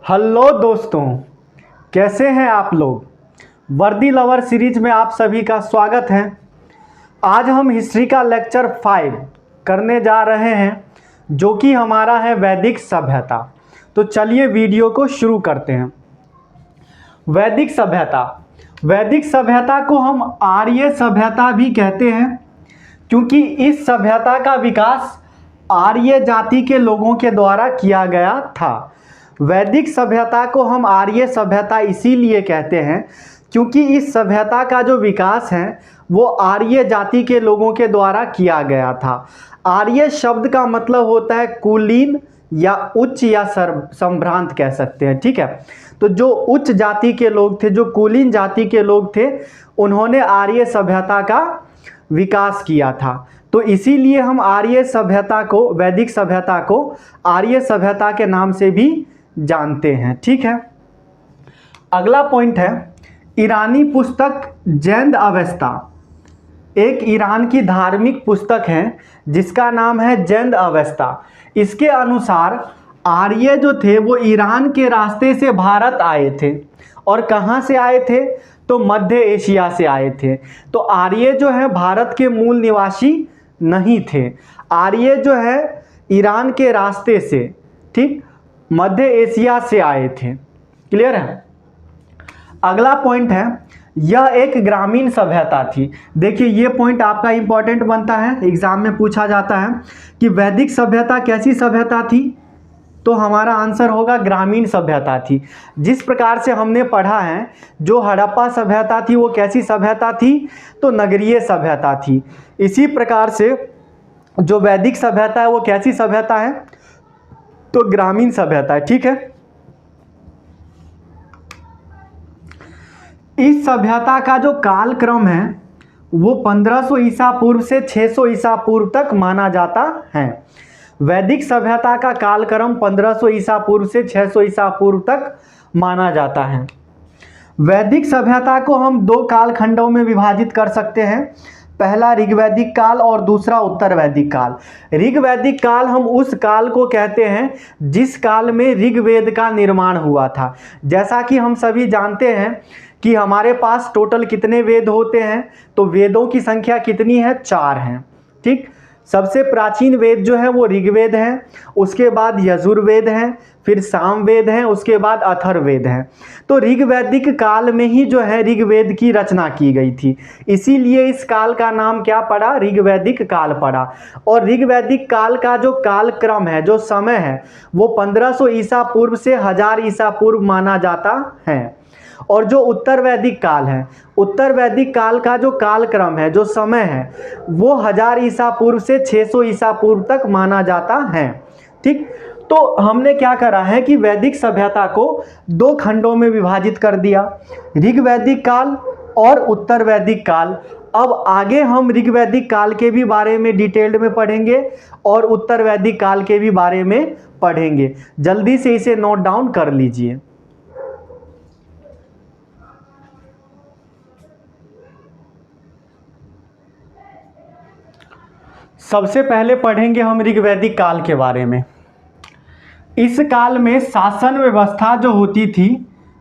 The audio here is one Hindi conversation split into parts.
हेलो दोस्तों, कैसे हैं आप लोग। वर्दी लवर सीरीज में आप सभी का स्वागत है। आज हम हिस्ट्री का लेक्चर 5 करने जा रहे हैं, जो कि हमारा है वैदिक सभ्यता। तो चलिए वीडियो को शुरू करते हैं। वैदिक सभ्यता को हम आर्य सभ्यता भी कहते हैं, क्योंकि इस सभ्यता का विकास आर्य जाति के लोगों के द्वारा किया गया था। वैदिक सभ्यता को हम आर्य सभ्यता इसीलिए कहते हैं क्योंकि इस सभ्यता का जो विकास है वो आर्य जाति के लोगों के द्वारा किया गया था। आर्य शब्द का मतलब होता है कुलीन या उच्च या संभ्रांत कह सकते हैं, ठीक है। तो जो उच्च जाति के लोग थे, जो कुलीन जाति के लोग थे, उन्होंने आर्य सभ्यता का विकास किया था। तो इसीलिए हम आर्य सभ्यता को, वैदिक सभ्यता को आर्य सभ्यता के नाम से भी जानते हैं, ठीक है। अगला पॉइंट है ईरानी पुस्तक जैन अवेस्ता। एक ईरान की धार्मिक पुस्तक है जिसका नाम है जैन अवेस्ता। इसके अनुसार आर्य जो थे वो ईरान के रास्ते से भारत आए थे। और कहाँ से आए थे? तो मध्य एशिया से आए थे। तो आर्य जो है भारत के मूल निवासी नहीं थे। आर्य जो है ईरान के रास्ते से, ठीक, मध्य एशिया से आए थे। क्लियर है। अगला पॉइंट है यह एक ग्रामीण सभ्यता थी। देखिए ये पॉइंट आपका इंपॉर्टेंट बनता है, एग्जाम में पूछा जाता है कि वैदिक सभ्यता कैसी सभ्यता थी। तो हमारा आंसर होगा ग्रामीण सभ्यता थी। जिस प्रकार से हमने पढ़ा है जो हड़प्पा सभ्यता थी वो कैसी सभ्यता थी? तो नगरीय सभ्यता थी। इसी प्रकार से जो वैदिक सभ्यता है वो कैसी सभ्यता है? तो ग्रामीण सभ्यता है, ठीक है। इस सभ्यता का जो कालक्रम है वो 1500 ईसा पूर्व से 600 ईसा पूर्व तक माना जाता है। वैदिक सभ्यता का कालक्रम 1500 ईसा पूर्व से 600 ईसा पूर्व तक माना जाता है। वैदिक सभ्यता को हम दो कालखंडों में विभाजित कर सकते हैं। पहला ऋग्वैदिक काल और दूसरा उत्तर वैदिक काल। ऋग्वैदिक काल हम उस काल को कहते हैं जिस काल में ऋग्वेद का निर्माण हुआ था। जैसा कि हम सभी जानते हैं कि हमारे पास टोटल कितने वेद होते हैं? तो वेदों की संख्या कितनी है? 4 हैं, ठीक। सबसे प्राचीन वेद जो है वो ऋग्वेद है, उसके बाद यजुर्वेद है, फिर सामवेद है, उसके बाद अथर्ववेद है। तो ऋग्वैदिक काल में ही जो है ऋग्वेद की रचना की गई थी, इसीलिए इस काल का नाम क्या पड़ा? ऋग्वैदिक काल पड़ा। और ऋग्वैदिक काल का जो कालक्रम है, जो समय है, वो 1500 ईसा पूर्व से 1000 ईसा पूर्व माना जाता है। और जो उत्तर वैदिक काल है, उत्तर वैदिक काल का जो कालक्रम है, जो समय है, वो 1000 ईसा पूर्व से 600 ईसा पूर्व तक माना जाता है, ठीक। तो हमने क्या करा है कि वैदिक सभ्यता को दो खंडों में विभाजित कर दिया, ऋग्वैदिक काल और उत्तर वैदिक काल। अब आगे हम ऋग्वैदिक काल के भी बारे में डिटेल्ड में पढ़ेंगे और उत्तर वैदिक काल के भी बारे में पढ़ेंगे। जल्दी से इसे नोट डाउन कर लीजिए। सबसे पहले पढ़ेंगे हम ऋग्वैदिक काल के बारे में। इस काल में शासन व्यवस्था जो होती थी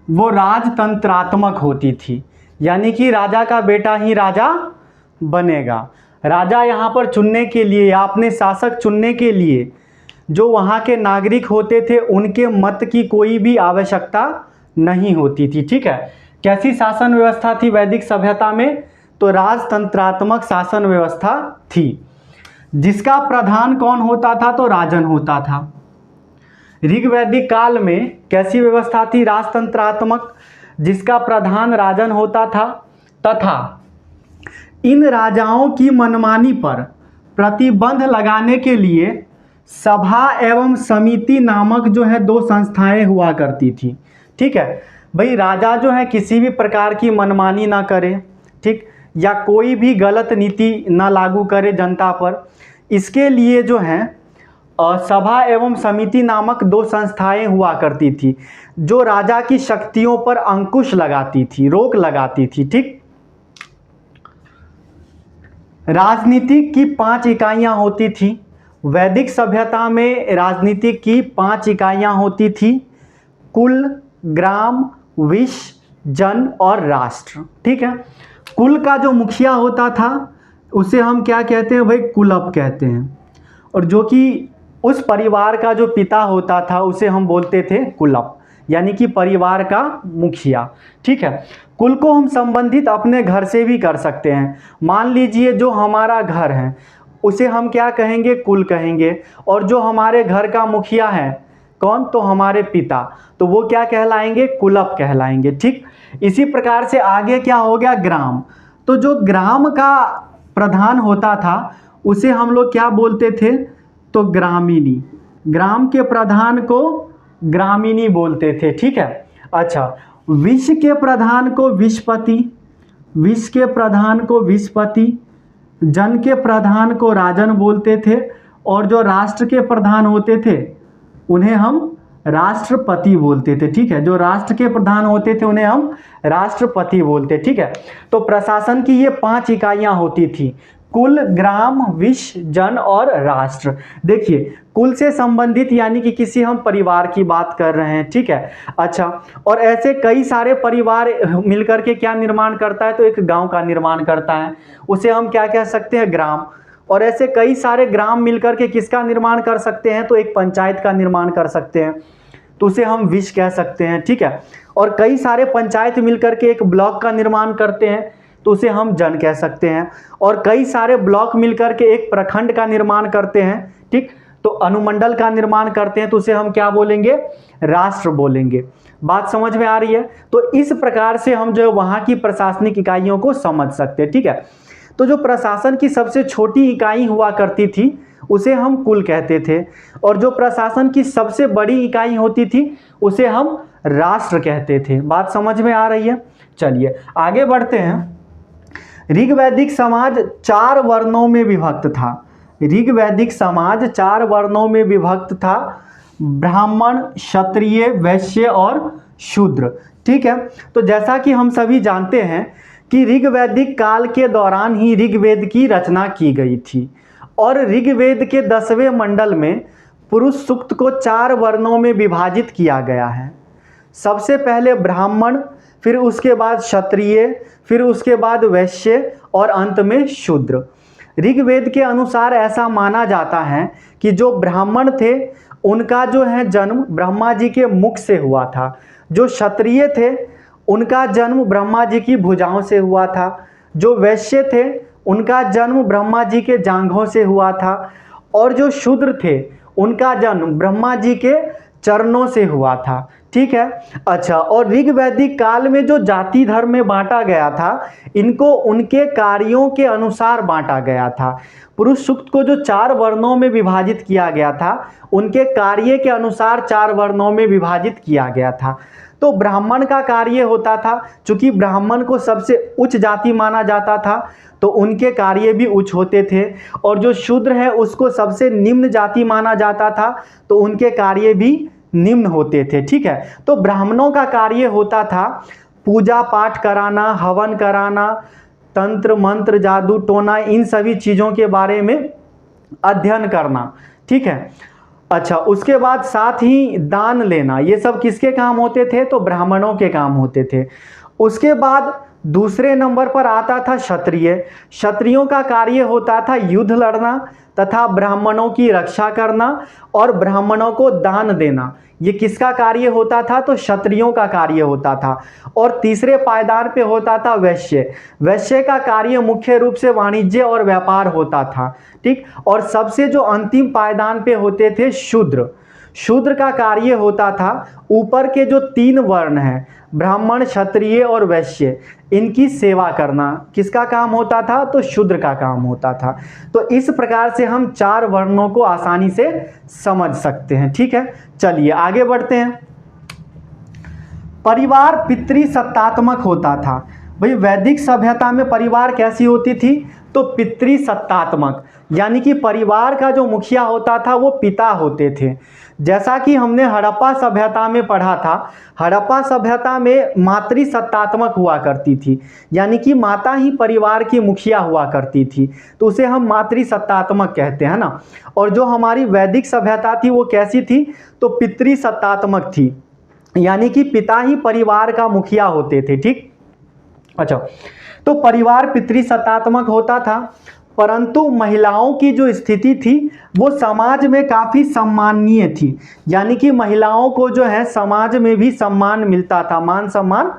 वो राजतंत्रात्मक होती थी, यानी कि राजा का बेटा ही राजा बनेगा। राजा यहाँ पर चुनने के लिए या अपने शासक चुनने के लिए जो वहाँ के नागरिक होते थे उनके मत की कोई भी आवश्यकता नहीं होती थी, ठीक है। कैसी शासन व्यवस्था थी वैदिक सभ्यता में? तो राजतंत्रात्मक शासन व्यवस्था थी, जिसका प्रधान कौन होता था? तो राजन होता था। ऋग्वैदिक काल में कैसी व्यवस्था थी? राजतंत्रात्मक, जिसका प्रधान राजन होता था, तथा इन राजाओं की मनमानी पर प्रतिबंध लगाने के लिए सभा एवं समिति नामक जो है 2 संस्थाएं हुआ करती थी, ठीक है। भाई राजा जो है किसी भी प्रकार की मनमानी ना करे, ठीक, या कोई भी गलत नीति ना लागू करे जनता पर। इसके लिए जो है सभा एवं समिति नामक 2 संस्थाएं हुआ करती थी जो राजा की शक्तियों पर अंकुश लगाती थी, रोक लगाती थी, ठीक। राजनीति की 5 इकाइयां होती थी। वैदिक सभ्यता में राजनीति की 5 इकाइयां होती थी। कुल, ग्राम, विश, जन और राष्ट्र। ठीक है, कुल का जो मुखिया होता था उसे हम क्या कहते हैं भाई, कुलप कहते हैं, और जो कि उस परिवार का जो पिता होता था उसे हम बोलते थे कुलप, यानी कि परिवार का मुखिया। ठीक है, कुल को हम संबंधित अपने घर से भी कर सकते हैं। मान लीजिए जो हमारा घर है उसे हम क्या कहेंगे, कुल कहेंगे, और जो हमारे घर का मुखिया है कौन, तो हमारे पिता, तो वो क्या कहलाएंगे, कुलप कहलाएंगे। ठीक, इसी प्रकार से आगे क्या हो गया, ग्राम। तो जो ग्राम का प्रधान होता था उसे हम लोग क्या बोलते थे, तो ग्रामीणी। ग्राम के प्रधान को ग्रामीणी बोलते थे। ठीक है, अच्छा, विश के प्रधान को विशपति, विश के प्रधान को विशपति, जन के प्रधान को राजन बोलते थे, और जो राष्ट्र के प्रधान होते थे उन्हें हम राष्ट्रपति बोलते थे। ठीक है, जो राष्ट्र के प्रधान होते थे उन्हें हम राष्ट्रपति बोलते। ठीक है, तो प्रशासन की ये 5 इकाइयां होती थी, कुल, ग्राम, विश, जन और राष्ट्र। देखिए, कुल से संबंधित यानी कि किसी हम परिवार की बात कर रहे हैं। ठीक है, अच्छा, और ऐसे कई सारे परिवार मिलकर के क्या निर्माण करता है, तो एक गांव का निर्माण करता है, उसे हम क्या कह सकते हैं, ग्राम। और ऐसे कई सारे ग्राम मिलकर के किसका निर्माण कर सकते हैं, तो एक पंचायत का निर्माण कर सकते हैं, तो उसे हम विश कह सकते हैं। ठीक है, और कई सारे पंचायत मिलकर के एक ब्लॉक का निर्माण करते हैं तो उसे हम जन कह सकते हैं, और कई सारे ब्लॉक मिलकर के एक प्रखंड का निर्माण करते हैं। ठीक, तो अनुमंडल का निर्माण करते हैं तो उसे हम क्या बोलेंगे, राष्ट्र बोलेंगे। बात समझ में आ रही है? तो इस प्रकार से हम जो वहाँ की प्रशासनिक इकाइयों को समझ सकते हैं। ठीक है, तो जो प्रशासन की सबसे छोटी इकाई हुआ करती थी उसे हम कुल कहते थे, और जो प्रशासन की सबसे बड़ी इकाई होती थी उसे हम राष्ट्र कहते थे। बात समझ में आ रही है? चलिए आगे बढ़ते हैं। ऋग्वैदिक समाज 4 वर्णों में विभक्त था। ऋग्वैदिक समाज 4 वर्णों में विभक्त था, ब्राह्मण, क्षत्रिय, वैश्य और शूद्र। ठीक है, तो जैसा कि हम सभी जानते हैं कि ऋग्वैदिक काल के दौरान ही ऋग्वेद की रचना की गई थी, और ऋग्वेद के 10वें मंडल में पुरुष सूक्त को 4 वर्णों में विभाजित किया गया है। सबसे पहले ब्राह्मण, फिर उसके बाद क्षत्रिय, फिर उसके बाद वैश्य और अंत में शूद्र। ऋग्वेद के अनुसार ऐसा माना जाता है कि जो ब्राह्मण थे उनका जो है जन्म ब्रह्मा जी के मुख से हुआ था, जो क्षत्रिय थे उनका जन्म ब्रह्मा जी की भुजाओं से हुआ था, जो वैश्य थे उनका जन्म ब्रह्मा जी के जांघों से हुआ था, और जो शूद्र थे उनका जन्म ब्रह्मा जी के चरणों से हुआ था। ठीक है, अच्छा, और ऋग्वैदिक काल में जो जाति धर्म में बांटा गया था इनको उनके कार्यों के अनुसार बांटा गया था। पुरुष सूक्त को जो 4 वर्णों में विभाजित किया गया था उनके कार्य के अनुसार 4 वर्णों में विभाजित किया गया था। तो ब्राह्मण का कार्य होता था, चूंकि ब्राह्मण को सबसे उच्च जाति माना जाता था तो उनके कार्य भी उच्च होते थे, और जो शूद्र है उसको सबसे निम्न जाति माना जाता था तो उनके कार्य भी निम्न होते थे। ठीक है, तो ब्राह्मणों का कार्य होता था पूजा पाठ कराना, हवन कराना, तंत्र मंत्र, जादू टोना, इन सभी चीज़ों के बारे में अध्ययन करना। ठीक है, अच्छा, उसके बाद साथ ही दान लेना, ये सब किसके काम होते थे, तो ब्राह्मणों के काम होते थे। उसके बाद दूसरे नंबर पर आता था क्षत्रिय। क्षत्रियों का कार्य होता था युद्ध लड़ना तथा ब्राह्मणों की रक्षा करना और ब्राह्मणों को दान देना। ये किसका कार्य होता था, तो क्षत्रियों का कार्य होता था। और तीसरे पायदान पे होता था वैश्य। वैश्य का कार्य मुख्य रूप से वाणिज्य और व्यापार होता था। ठीक, और सबसे जो अंतिम पायदान पे होते थे शूद्र। शूद्र का कार्य होता था ऊपर के जो 3 वर्ण हैं ब्राह्मण, क्षत्रिय और वैश्य, इनकी सेवा करना। किसका काम होता था, तो शूद्र का काम होता था। तो इस प्रकार से हम 4 वर्णों को आसानी से समझ सकते हैं। ठीक है, चलिए आगे बढ़ते हैं। परिवार पितृसत्तात्मक होता था। भाई वैदिक सभ्यता में परिवार कैसी होती थी, तो पितृसत्तात्मक, यानी कि परिवार का जो मुखिया होता था वो पिता होते थे। जैसा कि हमने हड़प्पा सभ्यता में पढ़ा था, हड़प्पा सभ्यता में मातृसत्तात्मक हुआ करती थी, यानी कि माता ही परिवार की मुखिया हुआ करती थी, तो उसे हम मातृसत्तात्मक कहते हैं ना। और जो हमारी वैदिक सभ्यता थी वो कैसी थी, तो पितृसत्तात्मक थी, यानी कि पिता ही परिवार का मुखिया होते थे। ठीक, अच्छा, तो परिवार पितृसत्तात्मक होता था, परंतु महिलाओं की जो स्थिति थी वो समाज में काफ़ी सम्माननीय थी। यानी कि महिलाओं को जो है समाज में भी सम्मान मिलता था, मान सम्मान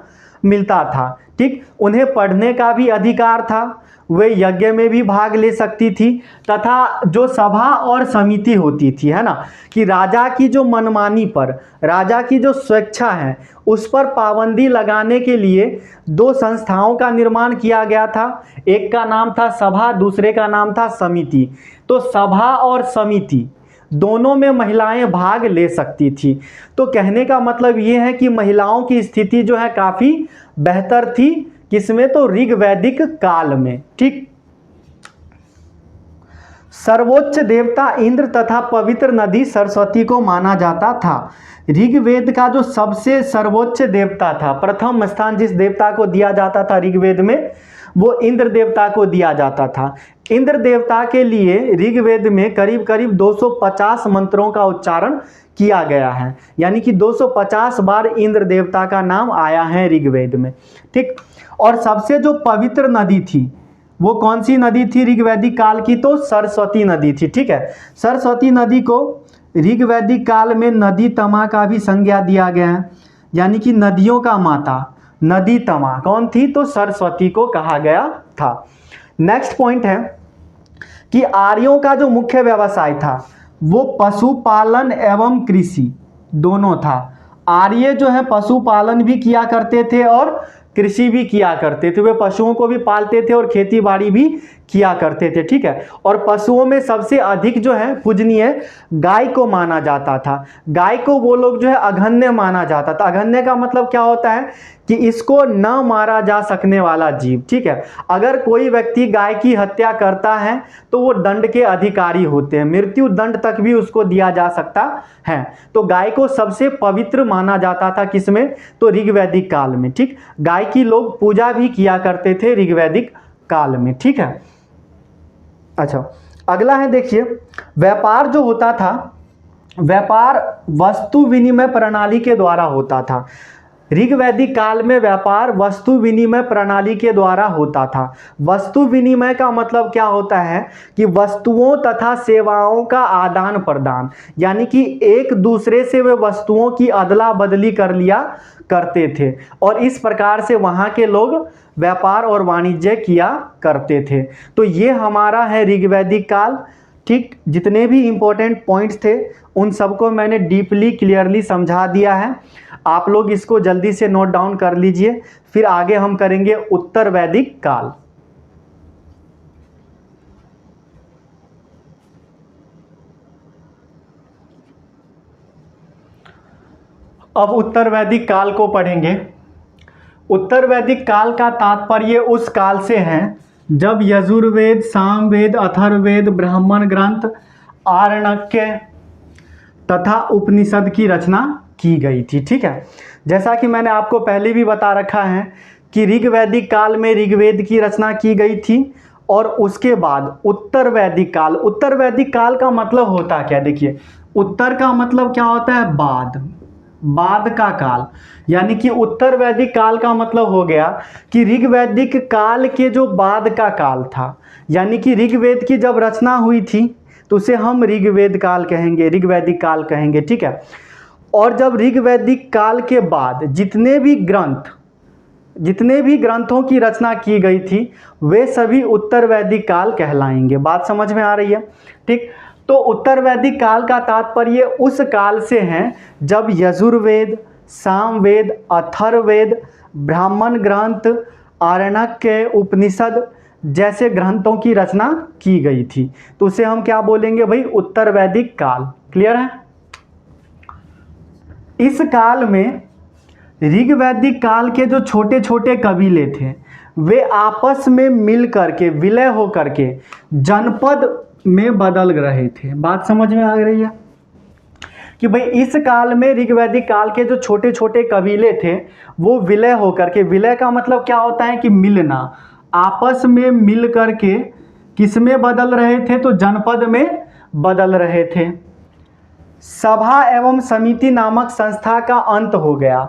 मिलता था। ठीक, उन्हें पढ़ने का भी अधिकार था, वे यज्ञ में भी भाग ले सकती थी, तथा जो सभा और समिति होती थी, है ना, कि राजा की जो मनमानी पर, राजा की जो स्वेच्छा है उस पर पाबंदी लगाने के लिए दो संस्थाओं का निर्माण किया गया था। एक का नाम था सभा, दूसरे का नाम था समिति। तो सभा और समिति दोनों में महिलाएं भाग ले सकती थी। तो कहने का मतलब ये है कि महिलाओं की स्थिति जो है काफ़ी बेहतर थी, किसमें, तो ऋग्वैदिक काल में। ठीक, सर्वोच्च देवता इंद्र तथा पवित्र नदी सरस्वती को माना जाता था। ऋग्वेद का जो सबसे सर्वोच्च देवता था, प्रथम स्थान जिस देवता को दिया जाता था ऋग्वेद में, वो इंद्र देवता को दिया जाता था। इंद्र देवता के लिए ऋग्वेद में करीब करीब 250 मंत्रों का उच्चारण किया गया है, यानी कि 250 बार इंद्र देवता का नाम आया है ऋग्वेद में। ठीक, और सबसे जो पवित्र नदी थी वो कौन सी नदी थी ऋग्वैदिक काल की, तो सरस्वती नदी थी। ठीक है, सरस्वती नदी को ऋग्वैदिक काल में नदी तमा का भी संज्ञा दिया गया है, यानी कि नदियों का माता नदी तमा कौन थी, तो सरस्वती को कहा गया था। नेक्स्ट पॉइंट है कि आर्यों का जो मुख्य व्यवसाय था वो पशुपालन एवं कृषि दोनों था। आर्य जो है पशुपालन भी किया करते थे और कृषि भी किया करते थे, वे पशुओं को भी पालते थे और खेती बाड़ी भी किया करते थे। ठीक है, और पशुओं में सबसे अधिक जो है पूजनीय गाय को माना जाता था। गाय को वो लोग जो है अघन्य माना जाता था। अघन्य का मतलब क्या होता है कि इसको न मारा जा सकने वाला जीव। ठीक है, अगर कोई व्यक्ति गाय की हत्या करता है तो वो दंड के अधिकारी होते हैं, मृत्यु दंड तक भी उसको दिया जा सकता है। तो गाय को सबसे पवित्र माना जाता था, किसमें, तो ऋग्वैदिक काल में। ठीक, गाय की लोग पूजा भी किया करते थे ऋग्वैदिक काल में। ठीक है, अच्छा, अगला है देखिए, व्यापार जो होता था, व्यापार वस्तु विनिमय प्रणाली के द्वारा होता था। ऋग्वैदिक काल में व्यापार वस्तु विनिमय प्रणाली के द्वारा होता था। वस्तु विनिमय का मतलब क्या होता है कि वस्तुओं तथा सेवाओं का आदान प्रदान, यानी कि एक दूसरे से वे वस्तुओं की अदला बदली कर लिया करते थे और इस प्रकार से वहाँ के लोग व्यापार और वाणिज्य किया करते थे। तो ये हमारा है ऋग्वैदिक काल। ठीक, जितने भी इम्पोर्टेंट पॉइंट्स थे उन सबको मैंने डीपली क्लियरली समझा दिया है। आप लोग इसको जल्दी से नोट डाउन कर लीजिए, फिर आगे हम करेंगे उत्तर वैदिक काल। अब उत्तर वैदिक काल को पढ़ेंगे। उत्तर वैदिक काल का तात्पर्य उस काल से है जब यजुर्वेद, सामवेद, अथर्ववेद, ब्राह्मण ग्रंथ, आरण्यक तथा उपनिषद की रचना की गई थी। ठीक है, जैसा कि मैंने आपको पहले भी बता रखा है कि ऋग्वैदिक काल में ऋग्वेद की रचना की गई थी और उसके बाद उत्तर वैदिक काल। उत्तर वैदिक काल का मतलब होता क्या, देखिए, उत्तर का मतलब क्या होता है, बाद, बाद का काल, यानी कि उत्तर वैदिक काल का मतलब हो गया कि ऋग्वैदिक काल के जो बाद का काल था, यानी कि ऋग्वेद की जब रचना हुई थी तो उसे हम ऋग्वेद काल कहेंगे, ऋग्वैदिक काल कहेंगे। ठीक है, और जब ऋग्वैदिक काल के बाद जितने भी ग्रंथों की रचना की गई थी वे सभी उत्तर वैदिक काल कहलाएंगे। बात समझ में आ रही है। ठीक, तो उत्तर वैदिक काल का तात्पर्य उस काल से है जब यजुर्वेद, सामवेद, अथर्ववेद, ब्राह्मण ग्रंथ, आरण्यक, उपनिषद जैसे ग्रंथों की रचना की गई थी। तो उसे हम क्या बोलेंगे भाई, उत्तर वैदिक काल। क्लियर है। इस काल में ऋग्वैदिक काल के जो छोटे छोटे कबीले थे वे आपस में मिल करके, विलय हो करके जनपद में बदल रहे थे। बात समझ में आ रही है कि भाई इस काल में ऋग्वैदिक काल के जो छोटे छोटे कबीले थे वो विलय होकर के, विलय का मतलब क्या होता है कि मिलना, आपस में मिल करके किस में बदल रहे थे, तो जनपद में बदल रहे थे। सभा एवं समिति नामक संस्था का अंत हो गया।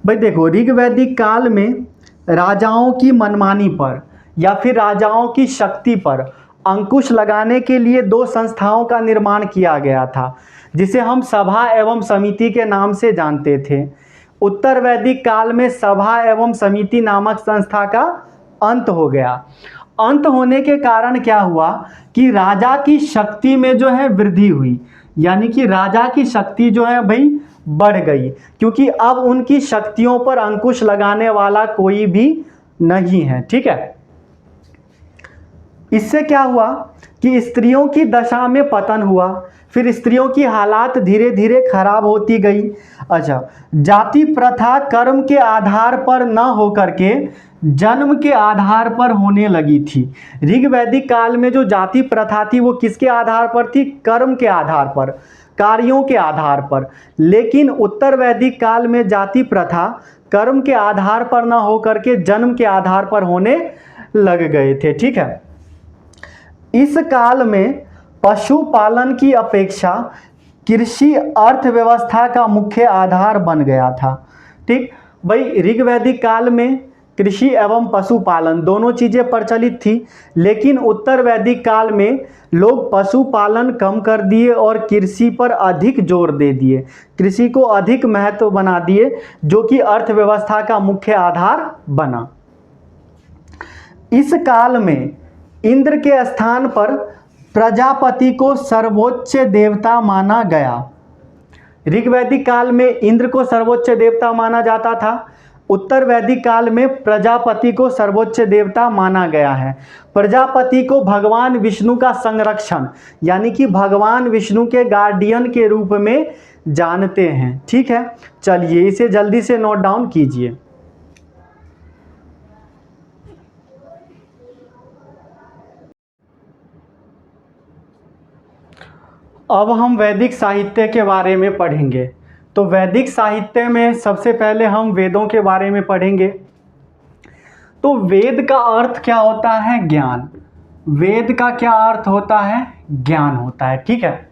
भाई देखो, ऋग्वैदिक काल में राजाओं की मनमानी पर या फिर राजाओं की शक्ति पर अंकुश लगाने के लिए दो संस्थाओं का निर्माण किया गया था, जिसे हम सभा एवं समिति के नाम से जानते थे। उत्तर वैदिक काल में सभा एवं समिति नामक संस्था का अंत हो गया। अंत होने के कारण क्या हुआ कि राजा की शक्ति में जो है वृद्धि हुई, यानी कि राजा की शक्ति जो है भाई बढ़ गई, क्योंकि अब उनकी शक्तियों पर अंकुश लगाने वाला कोई भी नहीं है। ठीक है, इससे क्या हुआ कि स्त्रियों की दशा में पतन हुआ, फिर स्त्रियों की हालात धीरे धीरे खराब होती गई। अच्छा, जाति प्रथा कर्म के आधार पर न होकर के जन्म के आधार पर होने लगी थी। ऋग्वैदिक काल में जो जाति प्रथा थी वो किसके आधार पर थी? कर्म के आधार पर, कार्यों के आधार पर। लेकिन उत्तर वैदिक काल में जाति प्रथा कर्म के आधार पर न होकर के जन्म के आधार पर होने लग गए थे। ठीक है, इस काल में पशुपालन की अपेक्षा कृषि अर्थव्यवस्था का मुख्य आधार बन गया था। ठीक भाई, ऋग्वैदिक काल में कृषि एवं पशुपालन दोनों चीज़ें प्रचलित थी, लेकिन उत्तर वैदिक काल में लोग पशुपालन कम कर दिए और कृषि पर अधिक जोर दे दिए, कृषि को अधिक महत्व बना दिए, जो कि अर्थव्यवस्था का मुख्य आधार बना। इस काल में इंद्र के स्थान पर प्रजापति को सर्वोच्च देवता माना गया। ऋग्वैदिक काल में इंद्र को सर्वोच्च देवता माना जाता था, उत्तर वैदिक काल में प्रजापति को सर्वोच्च देवता माना गया है। प्रजापति को भगवान विष्णु का संरक्षण यानी कि भगवान विष्णु के गार्डियन के रूप में जानते हैं। ठीक है, चलिए इसे जल्दी से नोट डाउन कीजिए। अब हम वैदिक साहित्य के बारे में पढ़ेंगे। तो वैदिक साहित्य में सबसे पहले हम वेदों के बारे में पढ़ेंगे। तो वेद का अर्थ क्या होता है? ज्ञान। वेद का क्या अर्थ होता है? ज्ञान होता है। ठीक है,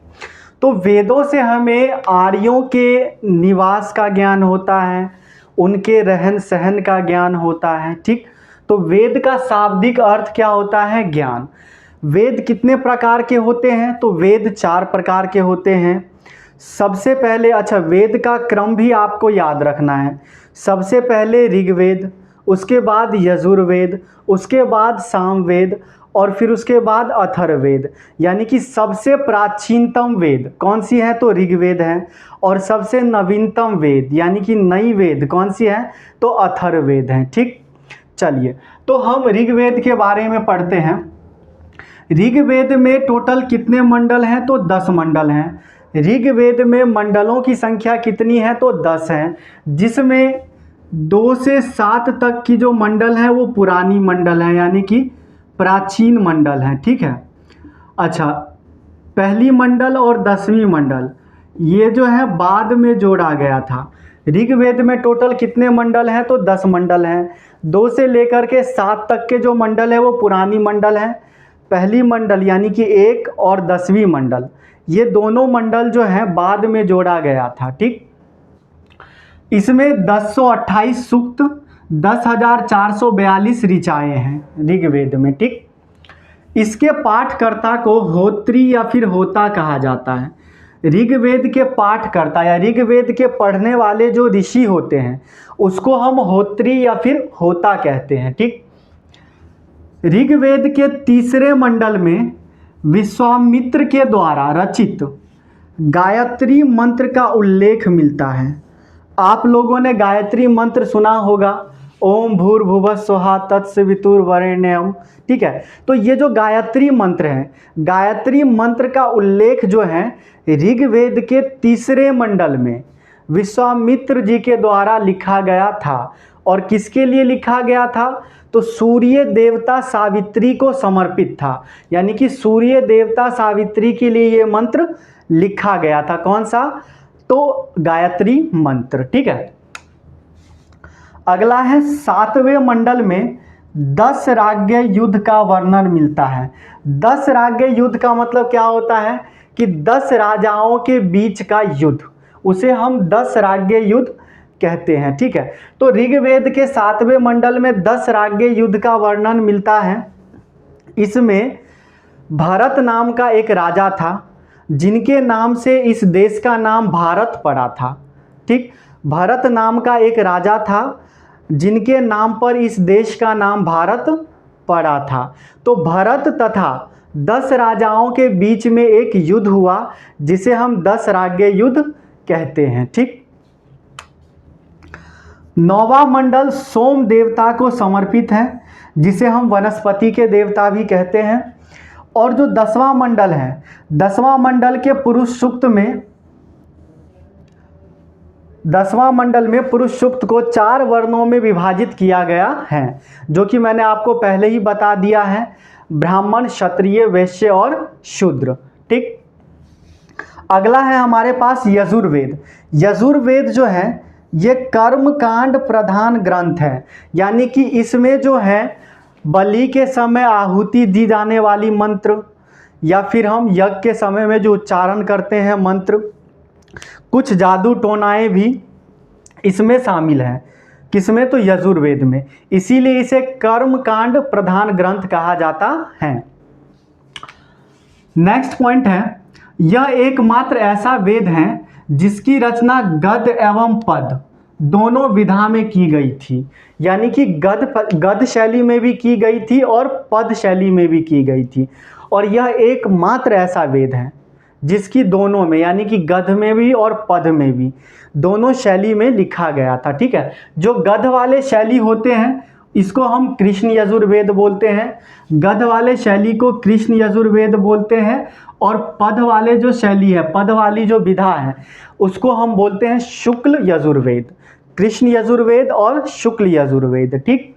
तो वेदों से हमें आर्यों के निवास का ज्ञान होता है, उनके रहन सहन का ज्ञान होता है। ठीक, तो वेद का शाब्दिक अर्थ क्या होता है? ज्ञान। वेद कितने प्रकार के होते हैं? तो वेद 4 प्रकार के होते हैं। सबसे पहले, अच्छा वेद का क्रम भी आपको याद रखना है। सबसे पहले ऋग्वेद, उसके बाद यजुर्वेद, उसके बाद सामवेद और फिर उसके बाद अथर्ववेद। यानी कि सबसे प्राचीनतम वेद कौन सी है? तो ऋग्वेद है। और सबसे नवीनतम वेद यानी कि नई वेद कौन सी है? तो अथर्ववेद है। ठीक, चलिए तो हम ऋग्वेद के बारे में पढ़ते हैं। ऋग्वेद में टोटल कितने मंडल हैं? तो 10 मंडल हैं। ऋग्वेद में मंडलों की संख्या कितनी है? तो 10 हैं, जिसमें 2 से 7 तक की जो मंडल हैं वो पुरानी मंडल हैं, यानी कि प्राचीन मंडल हैं। ठीक है, अच्छा पहली मंडल और 10वीं मंडल ये जो है बाद में जोड़ा गया था। ऋग्वेद में टोटल कितने मंडल हैं? तो 10 मंडल हैं। 2 से लेकर के 7 तक के जो मंडल है वो पुरानी मंडल हैं। पहली मंडल यानी कि 1 और 10वीं मंडल ये दोनों मंडल जो हैं बाद में जोड़ा गया था। ठीक, इसमें 1028 सूक्त 10,442 ऋचाएँ हैं ऋग्वेद में। ठीक, इसके पाठकर्ता को होत्री या फिर होता कहा जाता है। ऋग्वेद के पाठकर्ता या ऋग्वेद के पढ़ने वाले जो ऋषि होते हैं उसको हम होत्री या फिर होता कहते हैं। ठीक, ऋग्वेद के 3रे मंडल में विश्वामित्र के द्वारा रचित गायत्री मंत्र का उल्लेख मिलता है। आप लोगों ने गायत्री मंत्र सुना होगा, ओम भूर्भुवः स्वः तत्सवितुर्वरेण्यम। ठीक है, तो ये जो गायत्री मंत्र है, गायत्री मंत्र का उल्लेख जो है ऋग्वेद के 3रे मंडल में विश्वामित्र जी के द्वारा लिखा गया था। और किसके लिए लिखा गया था? तो सूर्य देवता सावित्री को समर्पित था, यानी कि सूर्य देवता सावित्री के लिए ये मंत्र लिखा गया था। कौन सा? तो गायत्री मंत्र। ठीक है, अगला है 7वें मंडल में 10 राज्य युद्ध का वर्णन मिलता है। 10 राज्य युद्ध का मतलब क्या होता है कि 10 राजाओं के बीच का युद्ध, उसे हम 10 राज्य युद्ध कहते हैं। ठीक है, तो ऋग्वेद के 7वें मंडल में 10 राज्य युद्ध का वर्णन मिलता है। इसमें भरत नाम का एक राजा था जिनके नाम से इस देश का नाम भारत पड़ा था। ठीक, भरत नाम का एक राजा था जिनके नाम पर इस देश का नाम भारत पड़ा था। तो भरत तथा 10 राजाओं के बीच में एक युद्ध हुआ जिसे हम 10 राज्य युद्ध कहते हैं। ठीक, 9वां मंडल सोम देवता को समर्पित है जिसे हम वनस्पति के देवता भी कहते हैं। और जो 10वां मंडल है, 10वां मंडल के पुरुष सूक्त में 10वां मंडल में पुरुष सूक्त को 4 वर्णों में विभाजित किया गया है, जो कि मैंने आपको पहले ही बता दिया है, ब्राह्मण, क्षत्रिय, वैश्य और शूद्र। ठीक, अगला है हमारे पास यजुर्वेद। यजुर्वेद जो है ये कर्म कांड प्रधान ग्रंथ है, यानी कि इसमें जो है बलि के समय आहुति दी जाने वाली मंत्र, या फिर हम यज्ञ के समय में जो उच्चारण करते हैं मंत्र, कुछ जादू टोनाएं भी इसमें शामिल हैं। किसमें? तो यजुर्वेद में। इसीलिए इसे कर्म कांड प्रधान ग्रंथ कहा जाता है। नेक्स्ट पॉइंट है, यह एकमात्र ऐसा वेद है जिसकी रचना गद्य एवं पद दोनों विधा में की गई थी, यानी कि गद्य शैली में भी की गई थी और पद शैली में भी की गई थी। और यह एकमात्र ऐसा वेद है जिसकी दोनों में, यानी कि गद्य में भी और पद में भी, दोनों शैली में लिखा गया था। ठीक है, जो गद्य वाले शैली होते हैं इसको हम कृष्ण यजुर्वेद बोलते हैं, गद्य वाले शैली को कृष्ण यजुर्वेद बोलते हैं, और पद वाले जो शैली है, पद वाली जो विधा है, उसको हम बोलते हैं शुक्ल यजुर्वेद। कृष्ण यजुर्वेद और शुक्ल यजुर्वेद। ठीक,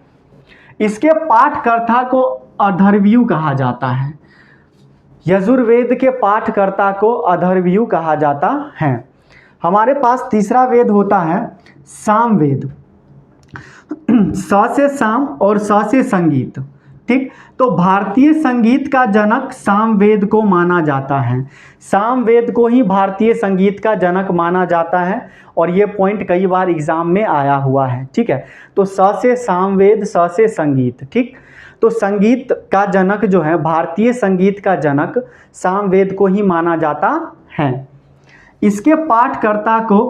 इसके पाठकर्ता को अथर्वयु कहा जाता है। यजुर्वेद के पाठकर्ता को अथर्वयु कहा जाता है। हमारे पास तीसरा वेद होता है सामवेद। स से साम और स से संगीत। ठीक, तो भारतीय संगीत का जनक सामवेद को माना जाता है। सामवेद को ही भारतीय संगीत का जनक माना जाता है, और ये पॉइंट कई बार एग्जाम में आया हुआ है। ठीक है, तो स से सामवेद, स से संगीत। ठीक, तो संगीत का जनक जो है, भारतीय संगीत का जनक सामवेद को ही माना जाता है। इसके पाठकर्ता को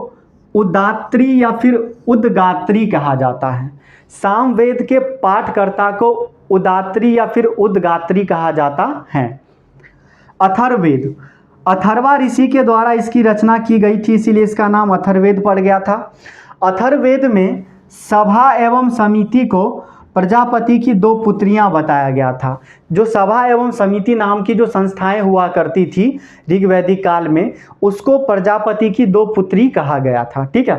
उदात्री या फिर उद्गात्री कहा जाता है। सामवेद के पाठकर्ता को उदात्री या फिर उद्गात्री कहा जाता है। अथर्ववेद, अथर्वा ऋषि के द्वारा इसकी रचना की गई थी, इसीलिए इसका नाम अथर्ववेद पड़ गया था। अथर्ववेद में सभा एवं समिति को प्रजापति की 2 पुत्रियां बताया गया था। जो सभा एवं समिति नाम की जो संस्थाएं हुआ करती थी ऋग्वैदिक काल में, उसको प्रजापति की 2 पुत्री कहा गया था। ठीक है,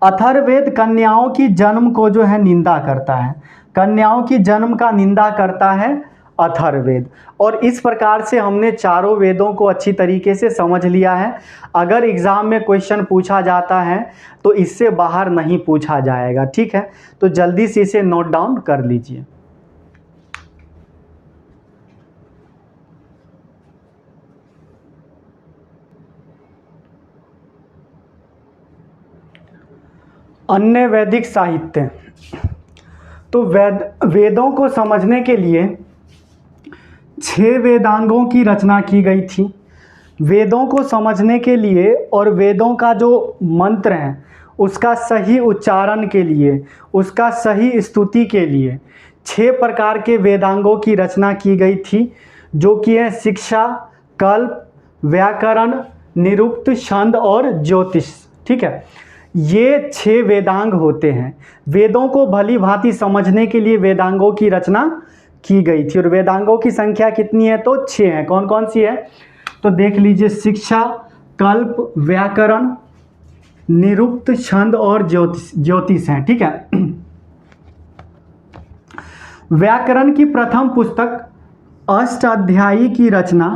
अथर्ववेद कन्याओं की जन्म को जो है निंदा करता है, कन्याओं की जन्म का निंदा करता है अथर्ववेद। और इस प्रकार से हमने चारों वेदों को अच्छी तरीके से समझ लिया है। अगर एग्जाम में क्वेश्चन पूछा जाता है तो इससे बाहर नहीं पूछा जाएगा। ठीक है, तो जल्दी से इसे नोट डाउन कर लीजिए। अन्य वैदिक साहित्य। तो वेदों को समझने के लिए 6 वेदांगों की रचना की गई थी। वेदों को समझने के लिए और वेदों का जो मंत्र है उसका सही उच्चारण के लिए, उसका सही स्तुति के लिए 6 प्रकार के वेदांगों की रचना की गई थी, जो कि है शिक्षा, कल्प, व्याकरण, निरुक्त, छंद और ज्योतिष। ठीक है, ये 6 वेदांग होते हैं। वेदों को भली भांति समझने के लिए वेदांगों की रचना की गई थी। और वेदांगों की संख्या कितनी है? तो 6 है। कौन कौन सी है? तो देख लीजिए, शिक्षा, कल्प, व्याकरण, निरुक्त, छंद और ज्योतिष हैं। ठीक है, व्याकरण की प्रथम पुस्तक अष्टाध्यायी की रचना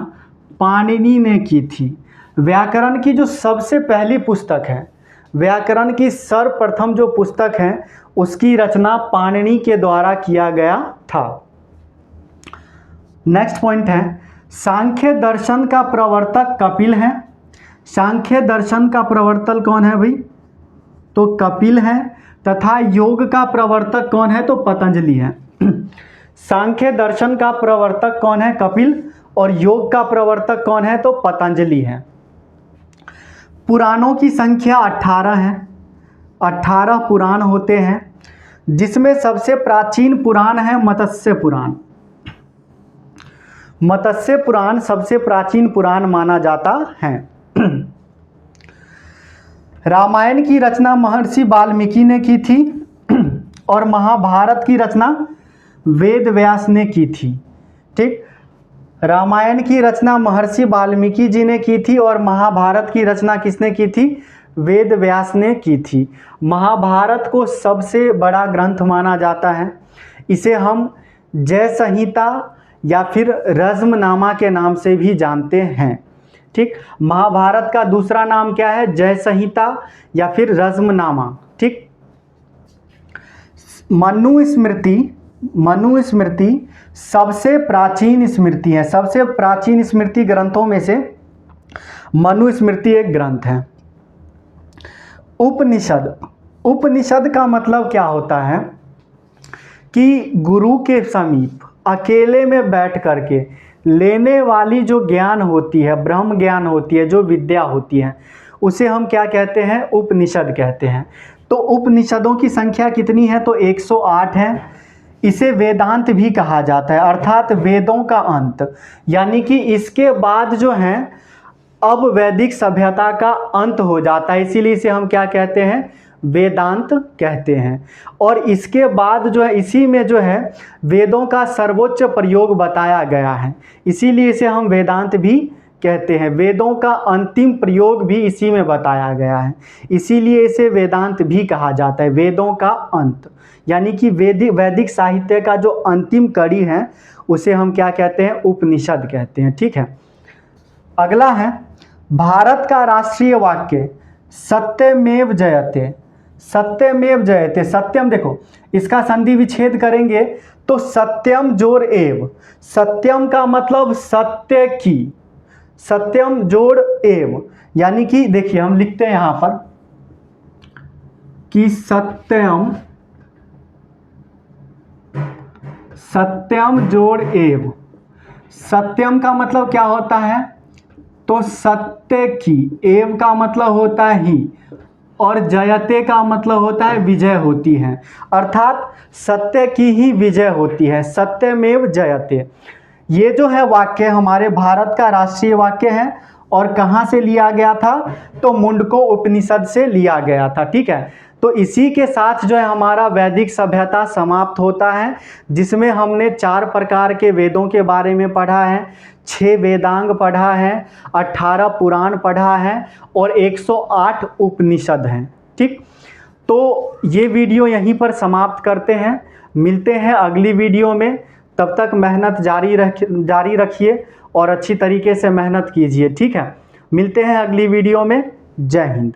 पाणिनि ने की थी। व्याकरण की जो सबसे पहली पुस्तक है, व्याकरण की सर्वप्रथम जो पुस्तक है उसकी रचना पाणिनि के द्वारा किया गया था। नेक्स्ट पॉइंट है, सांख्य दर्शन का प्रवर्तक कपिल है। सांख्य दर्शन का प्रवर्तक कौन है भाई? तो कपिल है। तथा योग का प्रवर्तक कौन है? तो पतंजलि है। सांख्य दर्शन का प्रवर्तक कौन है? कपिल। और योग का प्रवर्तक कौन है? तो पतंजलि है। पुराणों की संख्या 18 है। 18 पुराण होते हैं, जिसमें सबसे प्राचीन पुराण है मत्स्य पुराण। मत्स्य पुराण सबसे प्राचीन पुराण माना जाता है। रामायण की रचना महर्षि वाल्मीकि ने की थी और महाभारत की रचना वेद व्यास ने की थी। ठीक, रामायण की रचना महर्षि वाल्मीकि जी ने की थी और महाभारत की रचना किसने की थी? वेद व्यास ने की थी। महाभारत को सबसे बड़ा ग्रंथ माना जाता है। इसे हम जय संहिता या फिर रज्मनामा के नाम से भी जानते हैं। ठीक, महाभारत का दूसरा नाम क्या है? जय संहिता या फिर रज्मनामा। ठीक, मनुस्मृति सबसे प्राचीन स्मृति है। सबसे प्राचीन स्मृति ग्रंथों में से मनुस्मृति एक ग्रंथ है। उपनिषद का मतलब क्या होता है कि गुरु के समीप अकेले में बैठ करके लेने वाली जो ज्ञान होती है, ब्रह्म ज्ञान होती है, जो विद्या होती है, उसे हम क्या कहते हैं? उपनिषद कहते हैं। तो उपनिषदों की संख्या कितनी है? तो 108 है। इसे वेदांत भी कहा जाता है, अर्थात वेदों का अंत। यानी कि इसके बाद जो है अब वैदिक सभ्यता का अंत हो जाता है, इसीलिए इसे हम क्या कहते हैं? वेदांत कहते हैं। और इसके बाद जो है इसी में जो है वेदों का सर्वोच्च प्रयोग बताया गया है, इसीलिए इसे हम वेदांत भी कहते हैं। वेदों का अंतिम प्रयोग भी इसी में बताया गया है, इसीलिए इसे वेदांत भी कहा जाता है। वेदों का अंत यानी कि वैदिक साहित्य का जो अंतिम कड़ी है उसे हम क्या कहते हैं? उपनिषद कहते हैं। ठीक है, अगला है भारत का राष्ट्रीय वाक्य सत्यमेव जयते। सत्यमेव जयते, सत्यम, देखो इसका संधि विच्छेद करेंगे तो सत्यम जोड़ एव। सत्यम का मतलब सत्य की, सत्यम जोड़ एव, यानी कि देखिए हम लिखते हैं यहां पर कि सत्यम जोड़ एव। सत्यम का मतलब क्या होता है? तो सत्य की, एव का मतलब होता है ही, और जयते का मतलब होता है विजय होती है, अर्थात सत्य की ही विजय होती है। सत्यमेव जयते, ये जो है वाक्य हमारे भारत का राष्ट्रीय वाक्य है। और कहाँ से लिया गया था? तो मुंडको उपनिषद से लिया गया था। ठीक है, तो इसी के साथ जो है हमारा वैदिक सभ्यता समाप्त होता है, जिसमें हमने 4 प्रकार के वेदों के बारे में पढ़ा है, 6 वेदांग पढ़ा है, 18 पुराण पढ़ा है और 108 उपनिषद हैं। ठीक, तो ये वीडियो यहीं पर समाप्त करते हैं, मिलते हैं अगली वीडियो में। तब तक मेहनत जारी रखिए और अच्छी तरीके से मेहनत कीजिए। ठीक है, मिलते हैं अगली वीडियो में। जय हिंद।